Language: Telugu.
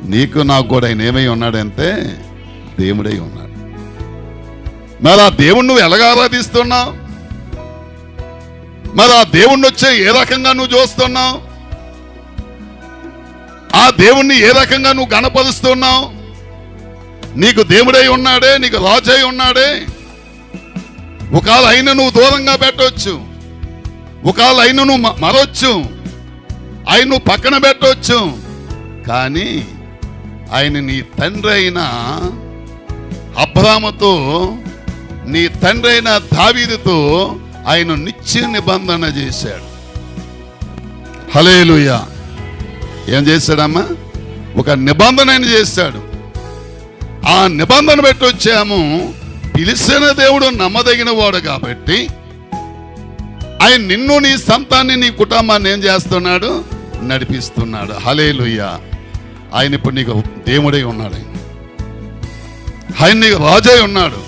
నీకు నాకు కూడా ఆయన ఏమై ఉన్నాడంటే దేవుడై ఉన్నాడు. మరి ఆ దేవుణ్ణి నువ్వు ఎలాగ ఆరాధిస్తున్నావు? మరి ఆ దేవుణ్ణి వచ్చే ఏ రకంగా నువ్వు చూస్తున్నావు? ఆ దేవుణ్ణి ఏ రకంగా నువ్వు గణపరుస్తున్నావు? నీకు దేవుడై ఉన్నాడే, నీకు రాజై ఉన్నాడే. ఒకవేళ అయిన నువ్వు దూరంగా పెట్టవచ్చు, ఒకవేళ అయిన నువ్వు మరొచ్చు, ఆయన నువ్వు పక్కన పెట్టవచ్చు, కానీ ఆయన నీ తండ్రి అయిన అబ్రాహాముతో, నీ తండ్రి అయిన దావీదుతో ఆయన నిత్య నిబంధన చేశాడు. హల్లెలూయా. ఏం చేశాడమ్మా? ఒక నిబంధన ఆయన చేశాడు. ఆ నిబంధన పెట్టి వచ్చాము. పిలిచిన దేవుడు నమ్మదగిన వాడు కాబట్టి ఆయన నిన్ను, నీ సంతాన్ని, నీ కుటుంబాన్ని ఏం చేస్తున్నాడు? నడిపిస్తున్నాడు. హల్లెలూయా. ఆయన ఇప్పుడు నీకు దేవుడై ఉన్నాడు, ఆయన నీకు రాజై ఉన్నాడు.